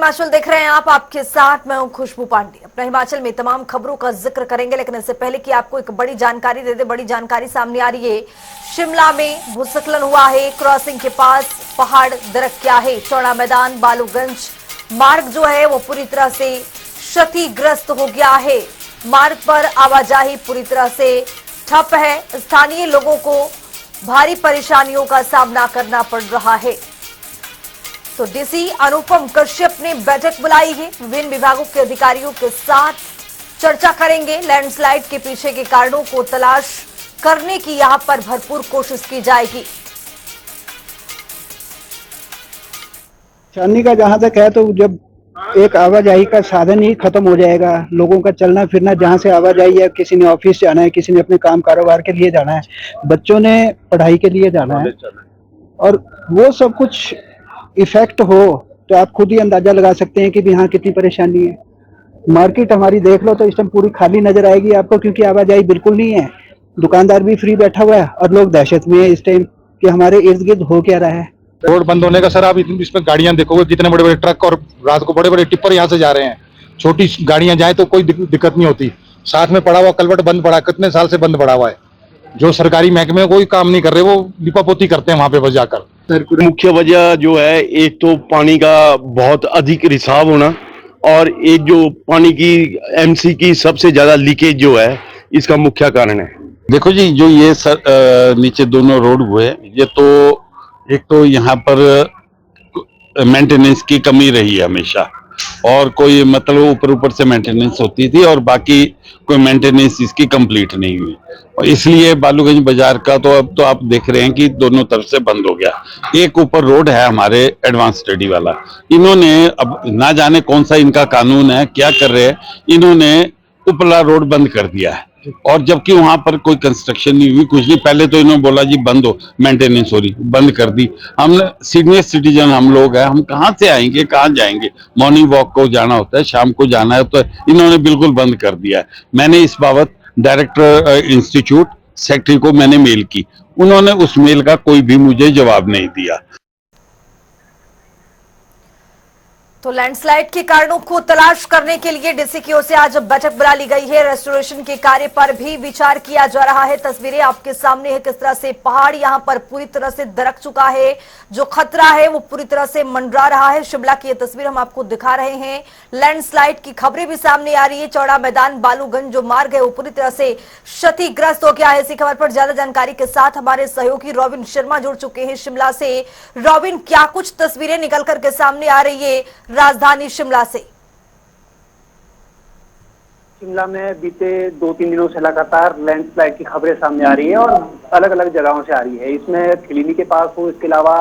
हिमाचल देख रहे हैं आप, आपके साथ मैं हूं खुशबू पांडे। अपना हिमाचल में तमाम खबरों का जिक्र करेंगे, लेकिन इससे पहले कि आपको एक बड़ी जानकारी दे दे। बड़ी जानकारी सामने आ रही है। शिमला में भूस्खलन हुआ है। क्रॉसिंग के पास पहाड़ दरक गया है। चौड़ा मैदान बालूगंज मार्ग जो है वो पूरी तरह से क्षतिग्रस्त हो गया है। मार्ग पर आवाजाही पूरी तरह से ठप है। स्थानीय लोगों को भारी परेशानियों का सामना करना पड़ रहा है। तो डीसी अनुपम कश्यप ने बैठक बुलाई है। विभिन्न विभागों के अधिकारियों के साथ चर्चा करेंगे। लैंडस्लाइड के पीछे के कारणों को तलाश करने की यहां पर भरपूर कोशिश की जाएगी। छाननी का जहां तक है, तो जब एक आवाजाही का साधन ही खत्म हो जाएगा, लोगों का चलना फिरना, जहां से आवाजाही है, किसी ने ऑफिस जाना है, किसी ने अपने काम कारोबार के लिए जाना है, बच्चों ने पढ़ाई के लिए जाना है, और वो सब कुछ इफेक्ट हो तो आप खुद ही अंदाजा लगा सकते हैं कि यहाँ कितनी परेशानी है। मार्केट हमारी देख लो तो इस टाइम पूरी खाली नजर आएगी आपको, क्योंकि आवाजाही बिल्कुल नहीं है। दुकानदार भी फ्री बैठा हुआ है और लोग दहशत में है इस टाइम कि हमारे इर्द गिर्द हो क्या रहा है। रोड बंद होने का सर, आप इसमें गाड़ियां देखोगे कितने बड़े बड़े ट्रक और रात को बड़े बड़े टिप्पर यहाँ से जा रहे हैं। छोटी गाड़ियां जाए तो कोई दिक्कत नहीं होती। साथ में पड़ा हुआ कलवट बंद पड़ा, कितने साल से बंद पड़ा हुआ है। जो सरकारी महकमे कोई काम नहीं कर रहे, वो लिपापोती करते हैं वहां पे बस जाकर। मुख्य वजह जो है, एक तो पानी का बहुत अधिक रिसाव होना, और एक जो पानी की एमसी की सबसे ज्यादा लीकेज जो है, इसका मुख्य कारण है। देखो जी, जो ये नीचे दोनों रोड हुए, ये तो एक तो यहाँ पर मेंटेनेंस की कमी रही है हमेशा, और कोई मतलब ऊपर ऊपर से मेंटेनेंस होती थी और बाकी कोई मेंटेनेंस इसकी कंप्लीट नहीं हुई, और इसलिए बालूगंज बाजार का तो अब तो आप देख रहे हैं कि दोनों तरफ से बंद हो गया। एक ऊपर रोड है हमारे एडवांस स्टडी वाला, इन्होंने अब ना जाने कौन सा इनका कानून है, क्या कर रहे हैं, इन्होंने उपला रोड बंद कर दिया है, और जबकि वहां पर कोई कंस्ट्रक्शन नहीं हुई, कुछ नहीं। पहले तो इन्होंने बोला जी बंद हो, मेंटेनेंस हो रही, बंद कर दी। हमने सीनियर सिटीजन हम लोग हैं, हम कहाँ से आएंगे, कहाँ जाएंगे। मॉर्निंग वॉक को जाना होता है, शाम को जाना है, तो इन्होंने बिल्कुल बंद कर दिया है। मैंने इस बाबत डायरेक्टर इंस्टीट्यूट सेक्रेटरी को मैंने मेल की, उन्होंने उस मेल का कोई भी मुझे जवाब नहीं दिया। तो लैंडस्लाइड के कारणों को तलाश करने के लिए डीसी की ओर से आज बैठक बुला ली गई है। रेस्टोरेशन के कार्य पर भी विचार किया जा रहा है। तस्वीरें आपके सामने है, किस तरह से पहाड़ यहां पर पूरी तरह से दरक चुका है। जो खतरा है वो पूरी तरह से मंडरा रहा है। शिमला की यह तस्वीर हम आपको दिखा रहे हैं। लैंडस्लाइड की खबरें भी सामने आ रही है। चौड़ा मैदान बालूगंज जो मार्ग है वो पूरी तरह से क्षतिग्रस्त हो गया है। इसी खबर पर ज्यादा जानकारी के साथ हमारे सहयोगी रॉबिन शर्मा जुड़ चुके हैं शिमला से। रॉबिन, क्या कुछ तस्वीरें निकल करके सामने आ रही है राजधानी शिमला से? शिमला में बीते 2-3 दिनों से लगातार लैंडस्लाइड की खबरें सामने आ रही है, और अलग अलग जगहों से आ रही है। इसमें खिलीनी के पास हो, इसके अलावा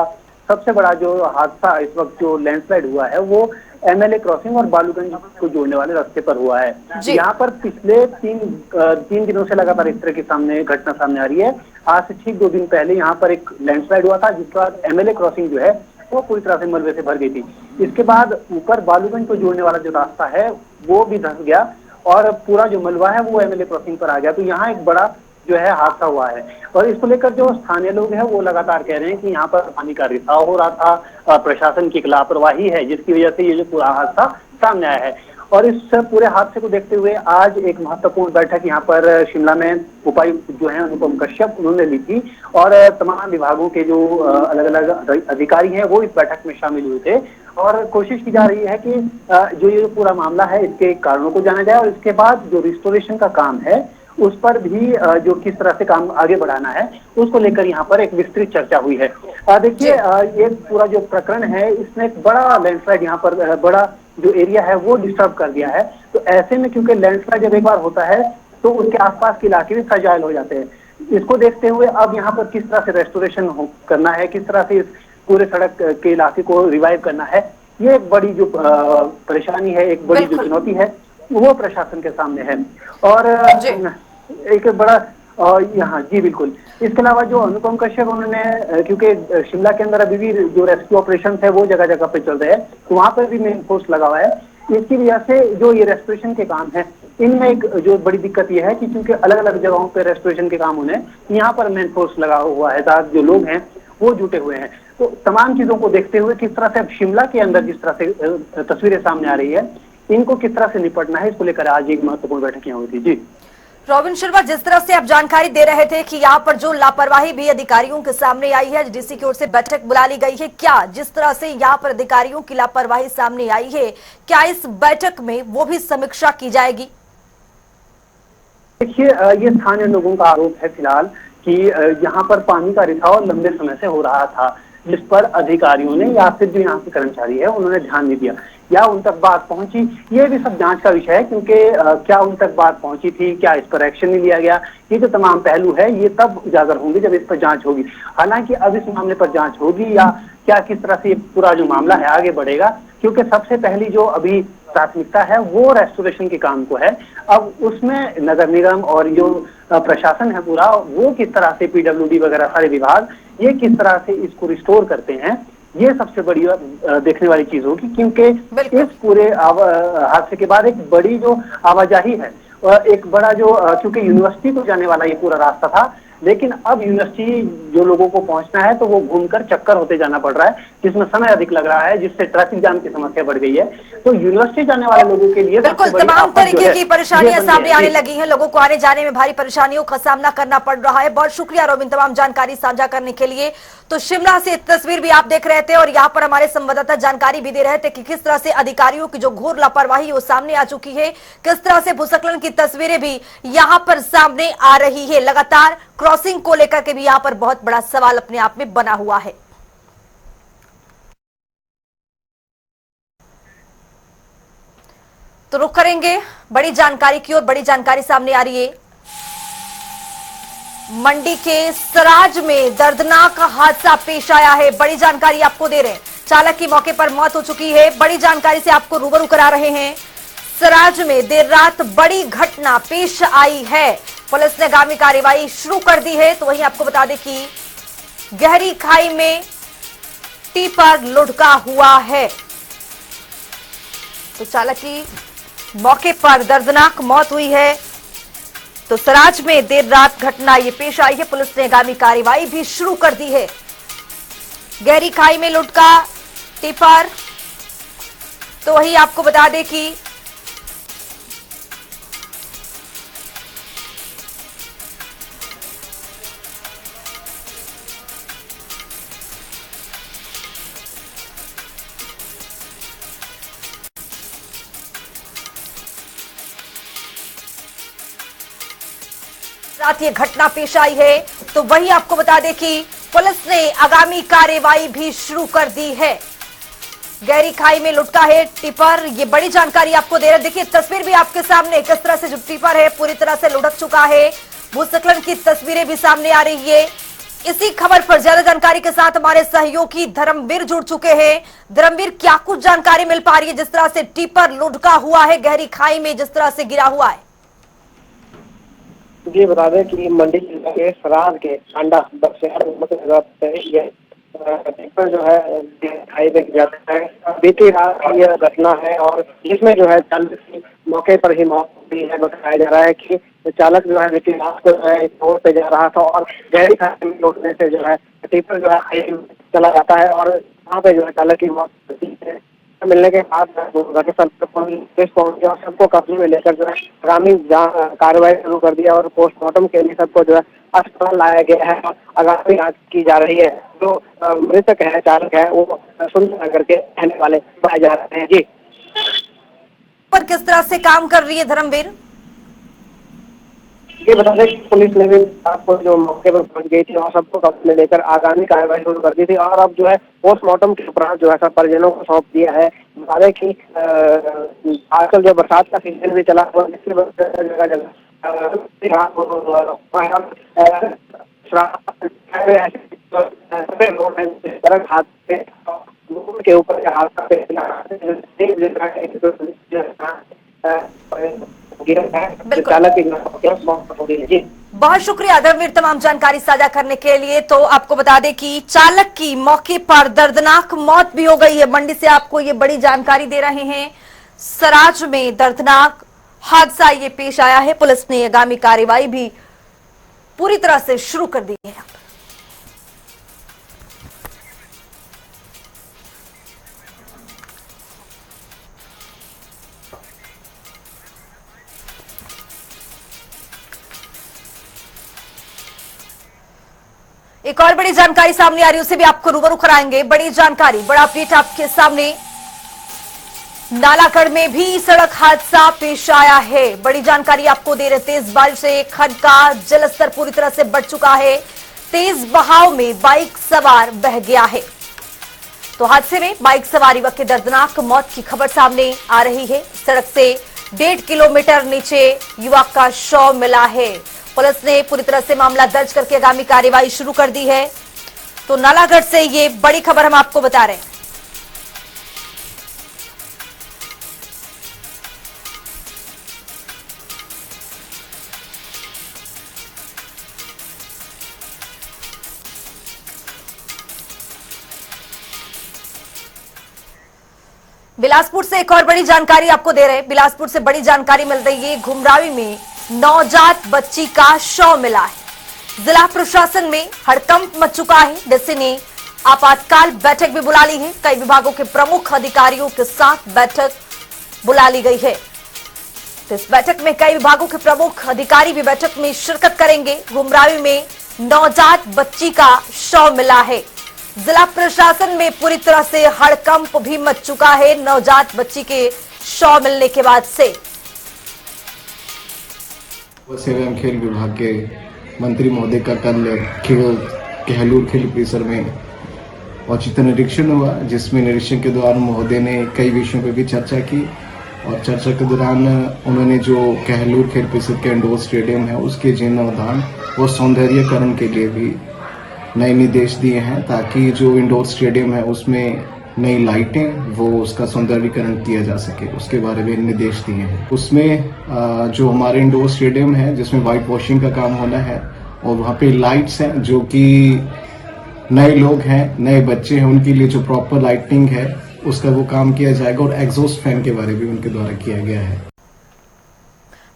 सबसे बड़ा जो हादसा इस वक्त जो लैंडस्लाइड हुआ है वो एमएलए क्रॉसिंग और बालूगंज को जोड़ने वाले रास्ते पर हुआ है। यहाँ पर पिछले तीन दिनों से लगातार इस तरह की घटना सामने आ रही है। आज से ठीक 2 दिन पहले यहाँ पर एक लैंडस्लाइड हुआ था, जिसके बाद एमएलए क्रॉसिंग जो है वो पूरी तरह से मलबे से भर गई थी। इसके बाद ऊपर बालूगंज को जोड़ने वाला जो रास्ता है वो भी धंस गया, और पूरा जो मलबा है वो एमएलए क्रॉसिंग पर आ गया। तो यहाँ एक बड़ा जो है हादसा हुआ है, और इसको लेकर जो स्थानीय लोग हैं वो लगातार कह रहे हैं कि यहाँ पर पानी का रिसाव हो रहा था, प्रशासन की लापरवाही है, जिसकी वजह से ये जो पूरा हादसा सामने आया है। और इस पूरे हादसे को देखते हुए आज एक महत्वपूर्ण बैठक यहाँ पर शिमला में उपायुक्त जो है अनुपम कश्यप उन्होंने ली थी, और तमाम विभागों के जो अलग अलग अधिकारी हैं वो इस बैठक में शामिल हुए थे। और कोशिश की जा रही है कि जो ये पूरा मामला है इसके कारणों को जाना जाए, और इसके बाद जो रिस्टोरेशन का काम है उस पर भी जो किस तरह से काम आगे बढ़ाना है उसको लेकर यहाँ पर एक विस्तृत चर्चा हुई है। देखिए, ये पूरा जो प्रकरण है इसमें एक बड़ा लैंडस्लाइड यहाँ पर बड़ा जो एरिया है वो डिस्टर्ब कर दिया है। तो ऐसे में क्योंकि लैंडस्लाइड जब एक बार होता है तो उसके आसपास के इलाके भी फ्रजाइल हो जाते हैं। इसको देखते हुए अब यहाँ पर किस तरह से रेस्टोरेशन करना है, किस तरह से इस पूरे सड़क के इलाके को रिवाइव करना है, ये एक बड़ी जो परेशानी है, एक बड़ी जो चुनौती है वो प्रशासन के सामने है। और एक बड़ा यहाँ जी बिल्कुल, इसके अलावा जो अनुपम कश्यप उन्होंने, क्योंकि शिमला के अंदर अभी भी जो रेस्क्यू ऑपरेशन है वो जगह जगह पे चल रहे हैं, तो वहां पर भी मेन फोर्स लगा हुआ है। इसकी वजह से जो ये रेस्टोरेशन के काम है इनमें एक जो बड़ी दिक्कत ये है कि क्योंकि अलग अलग जगहों पे रेस्टोरेशन के काम होने, यहाँ पर मेन फोर्स लगा हुआ है, जो लोग हैं वो जुटे हुए हैं। तो तमाम चीजों को देखते हुए किस तरह से अब शिमला के अंदर जिस तरह से तस्वीरें सामने आ रही है, इनको किस तरह से निपटना है, इसको लेकर आज एक महत्वपूर्ण बैठक यहाँ हुई थी। जी रॉबिन शर्मा, जिस तरह से आप जानकारी दे रहे थे कि यहाँ पर जो लापरवाही भी अधिकारियों के सामने आई है, डीसी की ओर से बैठक बुला ली गई है, क्या जिस तरह से यहाँ पर अधिकारियों की लापरवाही सामने आई है, क्या इस बैठक में वो भी समीक्षा की जाएगी? देखिए, ये स्थानीय लोगों का आरोप है फिलहाल कि यहाँ पर पानी का रिसाव लंबे समय से हो रहा था, जिस पर अधिकारियों ने या फिर जो यहाँ के कर्मचारी है उन्होंने ध्यान नहीं दिया, या उन तक बात पहुंची, ये भी सब जांच का विषय है। क्योंकि क्या उन तक बात पहुंची थी, क्या इस पर एक्शन नहीं लिया गया, ये जो तमाम पहलू है ये तब उजागर होंगे जब इस पर जांच होगी। हालांकि अब इस मामले पर जांच होगी या क्या किस तरह से पूरा जो मामला है आगे बढ़ेगा, क्योंकि सबसे पहली जो अभी प्राथमिकता है वो रेस्टोरेशन के काम को है। अब उसमें नगर निगम और जो प्रशासन है पूरा, वो किस तरह से पीडब्ल्यूडी वगैरह सारे विभाग ये किस तरह से इसको रिस्टोर करते हैं, ये सबसे बड़ी देखने वाली चीज होगी। क्योंकि इस पूरे हादसे के बाद एक बड़ी जो आवाजाही है, एक बड़ा जो क्योंकि यूनिवर्सिटी को जाने वाला ये पूरा रास्ता था, लेकिन अब यूनिवर्सिटी जो लोगों को पहुंचना है तो वो घूमकर चक्कर होते जाना पड़ रहा है, जिसमें समय अधिक लग रहा है, जिससे ट्रैफिक जाम की समस्या बढ़ गई है। तो यूनिवर्सिटी जाने वाले लोगों के लिए बिल्कुल तमाम तरीके की परेशानियां सामने आने लगी हैं, लोगों को आने जाने में भारी परेशानियों का सामना करना पड़ रहा है। बहुत शुक्रिया रोबिन तमाम जानकारी साझा करने के लिए। तो शिमला से तस्वीर भी आप देख रहे थे और यहाँ पर हमारे संवाददाता जानकारी भी दे रहे थे कि किस तरह से अधिकारियों की जो घोर लापरवाही वो सामने आ चुकी है, किस तरह से भूस्खलन की तस्वीरें भी यहाँ पर सामने आ रही है। लगातार क्रॉसिंग को लेकर के भी यहाँ पर बहुत बड़ा सवाल अपने आप में बना हुआ है। तो रुक करेंगे बड़ी जानकारी की ओर। बड़ी जानकारी सामने आ रही है, मंडी के सराज में दर्दनाक हादसा पेश आया है। बड़ी जानकारी आपको दे रहे हैं, चालक की मौके पर मौत हो चुकी है। बड़ी जानकारी से आपको रूबरू करा रहे हैं। सराज में देर रात बड़ी घटना पेश आई है, पुलिस ने आगामी कार्रवाई शुरू कर दी है। तो वहीं आपको बता दें कि गहरी खाई में टिपर लुढ़का हुआ है, तो चालक की मौके पर दर्दनाक मौत हुई है। तो सराज में देर रात घटना ये पेश आई है, पुलिस ने आगामी कार्रवाई भी शुरू कर दी है। गहरी खाई में लुढ़का टिपर, तो वही आपको बता दें कि रात ये घटना पेश आई है। तो वही आपको बता दें कि पुलिस ने आगामी कार्रवाई भी शुरू कर दी है। गहरी खाई में लुढ़का है टिपर, ये बड़ी जानकारी आपको दे रहे हैं। देखिए तस्वीर भी आपके सामने, किस तरह से जो टिपर है पूरी तरह से लुढ़क चुका है। भूस्खलन की तस्वीरें भी सामने आ रही है। इसी खबर पर ज्यादा जानकारी के साथ हमारे सहयोगी धर्मवीर जुड़ चुके हैं। धर्मवीर, क्या कुछ जानकारी मिल पा रही है जिस तरह से टिपर लुढ़का हुआ है गहरी खाई में, जिस तरह से गिरा हुआ है? जी बता दें कि मंडी जिले के सराज के अंडा बक्सियार जगह पे ये टिपर जो है खाई में गिर जाता है। बीती रात की यह घटना है और जिसमें जो है चालक की मौके पर ही मौत हुई है। बताया जा रहा है कि चालक जो है बीती रात को जो है रोड पे जा रहा था और गहरी खाई में लौटने से जो है टिपर जो है खाई में चला जाता है और वहाँ पे जो है चालक की मौत होती है। मिलने के बाद घटनास्थल पर पुलिस पहुंची और सबको कब्जे में लेकर जो है आगामी कार्रवाई शुरू कर दिया और पोस्टमार्टम के लिए सबको जो है अस्पताल लाया गया है और आगामी जांच की जा रही है। जो मृतक है चालक है वो सुंदर नगर के रहने वाले पाए जा रहे हैं। जी पर किस तरह से काम कर रही है धर्मवीर? ये बता दें कि पुलिस ने भी आपको जो मौके पर पहुंच गई थी और सबको कब्जे में लेकर आगामी कार्रवाई शुरू कर दी थी और अब जो है पोस्टमार्टम के उपरांत जो है सब परिजनों को सौंप दिया है। बता दें कि आजकल जो बरसात का सीजन भी चला हुआ, जिसकी वजह से जगह जगह के ऊपर बहुत शुक्रिया धर्मवीर तमाम जानकारी साझा करने के लिए। तो आपको बता दें कि चालक की मौके पर दर्दनाक मौत भी हो गई है। मंडी से आपको ये बड़ी जानकारी दे रहे हैं। सराज में दर्दनाक हादसा ये पेश आया है, पुलिस ने आगामी कार्रवाई भी पूरी तरह से शुरू कर दी है। एक और बड़ी जानकारी सामने आ रही है, उसे भी आपको रूबरू कराएंगे। बड़ी जानकारी, बड़ा अपडेट आपके सामने। नालागढ़ में भी सड़क हादसा पेश आया है। बड़ी जानकारी आपको दे रहे, तेज बारिश से खड्ड का जलस्तर पूरी तरह से बढ़ चुका है। तेज बहाव में बाइक सवार बह गया है। तो हादसे में बाइक सवार युवक की दर्दनाक मौत की खबर सामने आ रही है। सड़क से 1.5 किलोमीटर नीचे युवक का शव मिला है। पुलिस ने पूरी तरह से मामला दर्ज करके आगामी कार्रवाई शुरू कर दी है। तो नालागढ़ से ये बड़ी खबर हम आपको बता रहे हैं। बिलासपुर से एक और बड़ी जानकारी आपको दे रहे हैं। बिलासपुर से बड़ी जानकारी मिल रही है। घुमरावी में नवजात बच्ची का शव मिला है। जिला प्रशासन में हड़कंप मच चुका है। डीसी ने आपातकाल बैठक भी बुला ली है। कई विभागों के प्रमुख अधिकारियों के साथ बैठक बुला ली गई है। तो इस बैठक में कई विभागों के प्रमुख अधिकारी भी बैठक में शिरकत करेंगे। घुमरावी में नवजात बच्ची का शव मिला है। जिला प्रशासन में पूरी तरह से हड़कंप भी मच चुका है नवजात बच्ची के शव मिलने के बाद से। सेवा एवं खेल विभाग के मंत्री महोदय का कल कहलूर खेल परिसर में औचित्य निरीक्षण हुआ, जिसमें निरीक्षण के दौरान महोदय ने कई विषयों पर भी चर्चा की। और चर्चा के दौरान उन्होंने जो कहलूर खेल परिसर के इंडोर स्टेडियम है उसके जीर्णोद्धार और सौंदर्यीकरण के लिए भी नए निर्देश दिए हैं, ताकि जो इंडोर स्टेडियम है उसमें नई लाइटें वो उसका सौंदर्यीकरण किया जा सके, उसके बारे में निर्देश दिए हैं। उसमें जो हमारे इंडोर स्टेडियम है जिसमें वाइट वॉशिंग का काम होना है, और वहाँ पे लाइट्स हैं जो कि नए लोग हैं, नए बच्चे हैं, उनके लिए जो प्रॉपर लाइटिंग है उसका वो काम किया जाएगा। और एग्जॉस्ट फैन के बारे में उनके द्वारा किया गया है।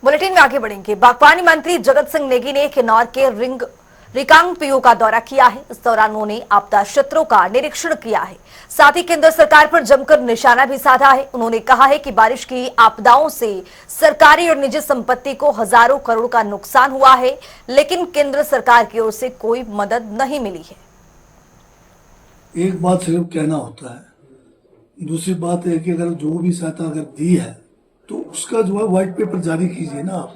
बुलेटिन में आगे बढ़ेंगे। बागवानी मंत्री जगत सिंह नेगी ने किन्नौर के रिकांगपिओ का दौरा किया है। इस दौरान उन्होंने आपदा क्षेत्रों का निरीक्षण किया है। साथ ही केंद्र सरकार पर जमकर निशाना भी साधा है। उन्होंने कहा है कि बारिश की आपदाओं से सरकारी और निजी संपत्ति को हजारों करोड़ का नुकसान हुआ है, लेकिन केंद्र सरकार की ओर से कोई मदद नहीं मिली है। एक बात सिर्फ कहना होता है, दूसरी बात है कि अगर जो भी सहायता अगर दी है तो उसका जो है व्हाइट पेपर जारी कीजिए ना आप,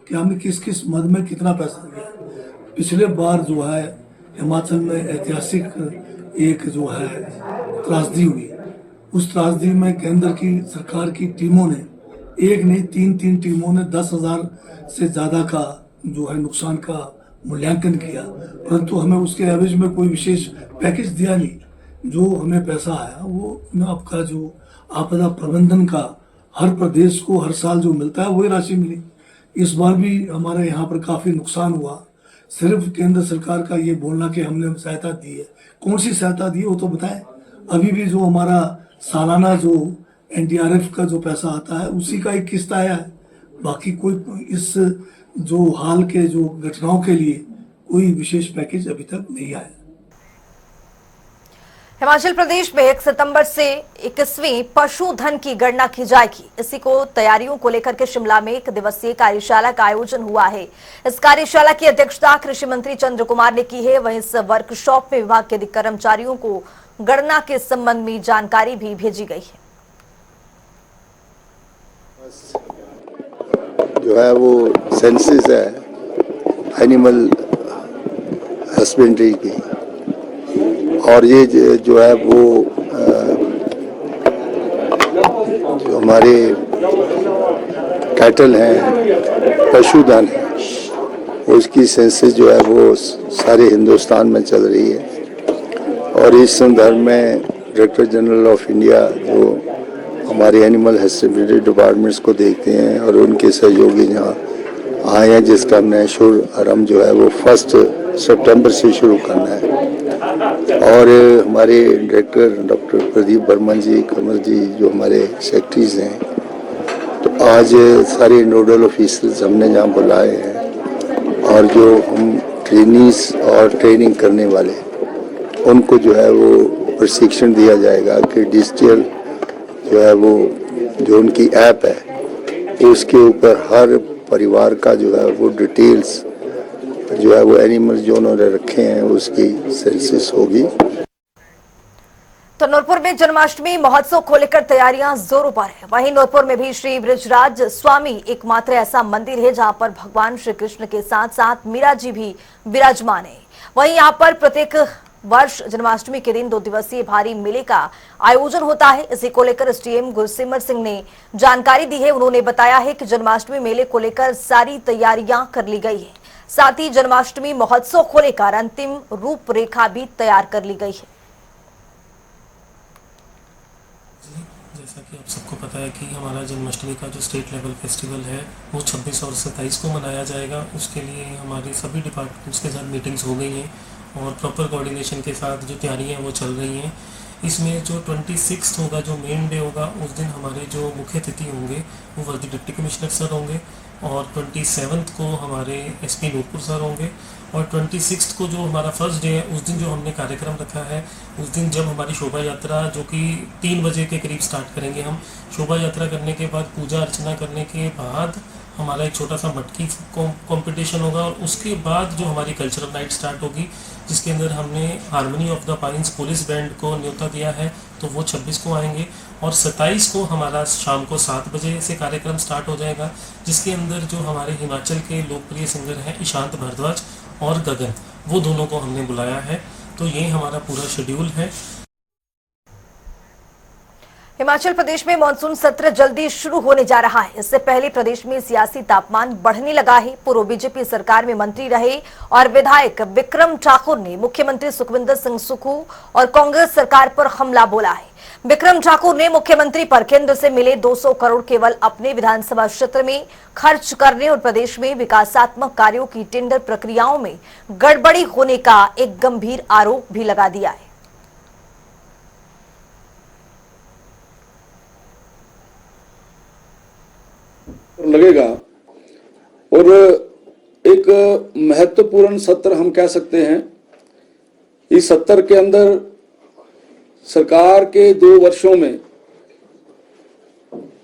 कि हमने किस किस मद में कितना पैसा दिया। पिछले बार जो है हिमाचल में ऐतिहासिक एक जो है त्रासदी हुई। उस त्रासदी में केंद्र की सरकार की टीमों ने, एक नहीं तीन टीमों ने 10,000 से ज्यादा का जो है नुकसान का मूल्यांकन किया, परंतु हमें उसके एवज में कोई विशेष पैकेज दिया नहीं। जो हमें पैसा आया वो आपका जो आपदा प्रबंधन का हर प्रदेश को हर साल जो मिलता है वही राशि मिली। इस बार भी हमारे यहाँ पर काफी नुकसान हुआ। सिर्फ केंद्र सरकार का ये बोलना कि हमने सहायता दी है, कौन सी सहायता दी है वो तो बताएं। अभी भी जो हमारा सालाना जो एनडीआरएफ का जो पैसा आता है उसी का एक किस्त आया है। बाकी कोई इस जो हाल के जो घटनाओं के लिए कोई विशेष पैकेज अभी तक नहीं आया। हिमाचल प्रदेश में 1 सितंबर से 21वीं पशुधन की गणना की जाएगी। इसी को तैयारियों को लेकर के शिमला में 1 दिवसीय कार्यशाला का आयोजन हुआ है। इस कार्यशाला की अध्यक्षता कृषि मंत्री चंद्र कुमार ने की है। वहीं इस वर्कशॉप में विभाग के कर्मचारियों को गणना के संबंध में जानकारी भी भेजी गई है। जो है वो सेंसस है एनिमल हस्बेंड्री की, और ये जो है वो जो हमारे कैटल हैं, पशुधन है, उसकी सेंसस जो है वो सारे हिंदुस्तान में चल रही है। और इस संदर्भ में डायरेक्टर जनरल ऑफ इंडिया जो हमारे एनिमल हस्बेंड्री डिपार्टमेंट्स को देखते हैं और उनके सहयोगी यहाँ आए हैं, जिसका हमने शुभारंभ जो है वो 1 सितंबर से शुरू करना है। और हमारे डायरेक्टर डॉक्टर प्रदीप बर्मन जी, कमर जी जो हमारे सेक्रेटरीज हैं, तो आज सारे नोडल ऑफिसर्स हमने यहाँ बुलाए हैं, और जो हम ट्रेनीज और ट्रेनिंग करने वाले उनको जो है वो प्रशिक्षण दिया जाएगा कि डिजिटल जो है वो जो उनकी ऐप है उसके ऊपर हर परिवार का जो है वो डिटेल्स जो है वो एनिमल जो उन्होंने रखे हैं उसकी सेंसस होगी। तो नूरपुर में जन्माष्टमी महोत्सव को लेकर तैयारियां जोरों पर है। वहीं नूरपुर में भी श्री ब्रजराज स्वामी एकमात्र ऐसा मंदिर है जहां पर भगवान श्री कृष्ण के साथ साथ मीरा जी भी विराजमान है। वहीं यहां पर प्रत्येक वर्ष जन्माष्टमी के दिन 2 दिवसीय भारी मेले का आयोजन होता है। इसी को लेकर एसडीएम गुरसिमर सिंह ने जानकारी दी है। उन्होंने बताया है कि जन्माष्टमी मेले को लेकर सारी तैयारियां कर ली गई है, साथ ही जन्माष्टमी महोत्सव को लेकर अंतिम रूपरेखा भी तैयार कर ली गई है। जैसा कि आप सबको पता है कि हमारा जन्माष्टमी का जो स्टेट लेवल फेस्टिवल है वो 26 और 27 को मनाया जाएगा। उसके लिए हमारी सभी डिपार्टमेंट्स के साथ मीटिंग्स हो गई हैं और प्रॉपर कोऑर्डिनेशन के साथ जो तैयारियां हैं वो चल रही हैं। इसमें जो 26 होगा, जो मेन डे होगा, उस दिन हमारे जो मुख्य अतिथि होंगे वो वर्दी डिप्टी कमिश्नर सर होंगे और 27 को हमारे एसपी नूरपुर सर होंगे और 26 को जो हमारा फर्स्ट डे है उस दिन जो हमने कार्यक्रम रखा है, उस दिन जब हमारी शोभा यात्रा जो कि 3 बजे के करीब स्टार्ट करेंगे, हम शोभा यात्रा करने के बाद पूजा अर्चना करने के बाद हमारा एक छोटा सा मटकी कंपटीशन होगा और उसके बाद जो हमारी कल्चरल नाइट स्टार्ट होगी जिसके अंदर हमने harmony of the pines police band को न्योता दिया है, तो वो 26 को आएंगे और 27 को हमारा शाम को 7 बजे से कार्यक्रम स्टार्ट हो जाएगा, जिसके अंदर जो हमारे हिमाचल के लोकप्रिय सिंगर हैं ईशांत भारद्वाज और गगन, वो दोनों को हमने बुलाया है। तो ये हमारा पूरा शेड्यूल है। हिमाचल प्रदेश में मानसून सत्र जल्दी शुरू होने जा रहा है। इससे पहले प्रदेश में सियासी तापमान बढ़ने लगा है। पूर्व बीजेपी सरकार में मंत्री रहे और विधायक विक्रम ठाकुर ने मुख्यमंत्री सुखविंदर सिंह सुक्खू और कांग्रेस सरकार पर हमला बोला है। विक्रम ठाकुर ने मुख्यमंत्री पर केंद्र से मिले 200 करोड़ केवल अपने विधानसभा क्षेत्र में खर्च करने और प्रदेश में विकासात्मक कार्यों की टेंडर प्रक्रियाओं में गड़बड़ी होने का एक गंभीर आरोप भी लगा दिया है। लगेगा और एक महत्वपूर्ण सत्र हम कह सकते हैं। इस सत्र के अंदर सरकार के 2 वर्षों में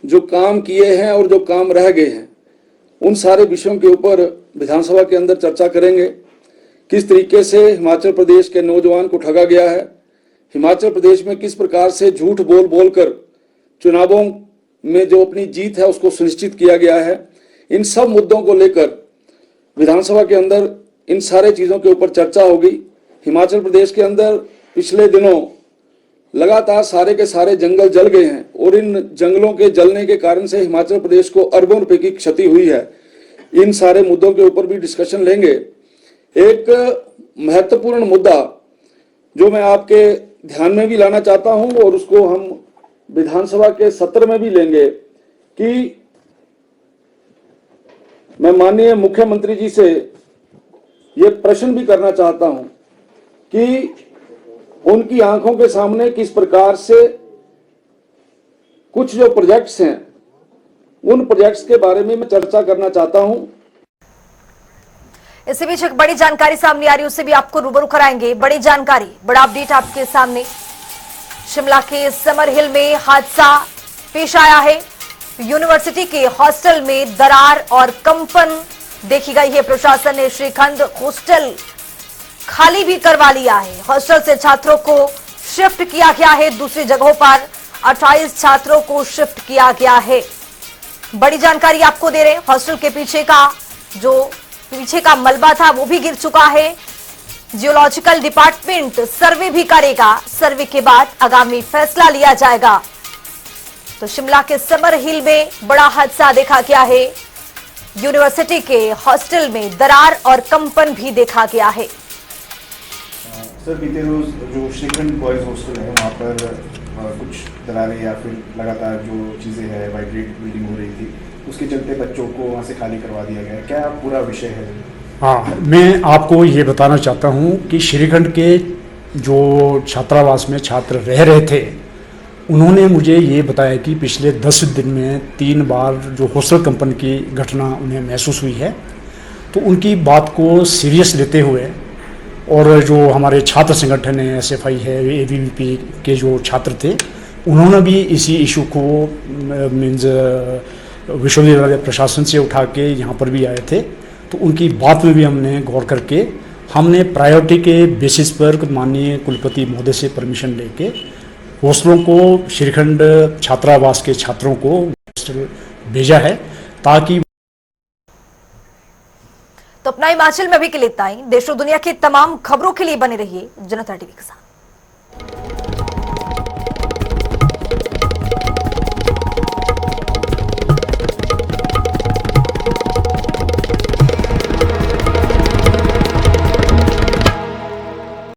जो काम किए हैं और जो काम रह गए हैं उन सारे विषयों के ऊपर विधानसभा के अंदर चर्चा करेंगे। किस तरीके से हिमाचल प्रदेश के नौजवान को ठगा गया है, हिमाचल प्रदेश में किस प्रकार से झूठ बोल बोलकर चुनावों में जो अपनी जीत है उसको सुनिश्चित किया गया है, इन सब मुद्दों को लेकर विधानसभा के अंदर इन सारे चीज़ों के ऊपर चर्चा होगी। हिमाचल प्रदेश के अंदर पिछले दिनों लगातार सारे के सारे जंगल जल गए हैं और इन जंगलों के जलने के कारण से हिमाचल प्रदेश को अरबों रुपए की क्षति हुई है। इन सारे मुद्दों के ऊपर भी डिस्कशन लेंगे। एक महत्वपूर्ण मुद्दा जो मैं आपके ध्यान में भी लाना चाहता हूं और उसको हम विधानसभा के सत्र में भी लेंगे कि मैं माननीय मुख्यमंत्री जी से ये प्रश्न भी करना चाहता हूं कि उनकी आंखों के सामने किस प्रकार से कुछ जो प्रोजेक्ट्स हैं उन प्रोजेक्ट्स के बारे में मैं चर्चा करना चाहता हूं। इसी बीच एक बड़ी जानकारी सामने आ रही है, उससे भी आपको रूबरू कराएंगे। बड़ी जानकारी, बड़ा अपडेट आपके सामने। शिमला के समर हिल में हादसा पेश आया है। यूनिवर्सिटी के हॉस्टल में दरार और कंपन देखी गई है। प्रशासन ने श्रीखंड हॉस्टल खाली भी करवा लिया है। हॉस्टल से छात्रों को शिफ्ट किया गया है। दूसरी जगहों पर 28 छात्रों को शिफ्ट किया गया है। बड़ी जानकारी आपको दे रहे हैं। हॉस्टल के पीछे का मलबा था वो भी गिर चुका है। जियोलॉजिकल डिपार्टमेंट सर्वे भी करेगा। सर्वे के बाद आगामी फैसला लिया जाएगा। तो शिमला के समर हिल में बड़ा हादसा देखा गया है। यूनिवर्सिटी के हॉस्टल में दरार और कंपन भी देखा गया है। सर, बीते रोज जो श्रीखंड बॉयज हॉस्टल है वहाँ पर कुछ दरारें या फिर लगातार जो चीज़ें हैं वाइब्रेट बिल्डिंग हो रही थी, उसके चलते बच्चों को वहाँ से खाली करवा दिया गया। क्या पूरा विषय है? हाँ, मैं आपको ये बताना चाहता हूँ कि श्रीखंड के जो छात्रावास में छात्र रह रहे थे उन्होंने मुझे ये बताया कि पिछले 10 दिन में 3 बार जो हॉस्टल कंपन की घटना उन्हें महसूस हुई है। तो उनकी बात को सीरियस लेते हुए और जो हमारे छात्र संगठन है, SFI है, ABVP के जो छात्र थे, उन्होंने भी इसी इशू को मीन्स विश्वविद्यालय प्रशासन से उठा के यहाँ पर भी आए थे। तो तो उनकी बात में भी हमने गौर करके हमने प्रायोरिटी के बेसिस पर माननीय कुलपति महोदय से परमिशन लेके हॉस्टलों को श्रीखंड छात्रावास के छात्रों को हॉस्टल भेजा है ताकि। तो अपना हिमाचल में अभी के लिए इतना ही। देश और दुनिया की तमाम खबरों के लिए बने रहिए जनता टीवी के साथ।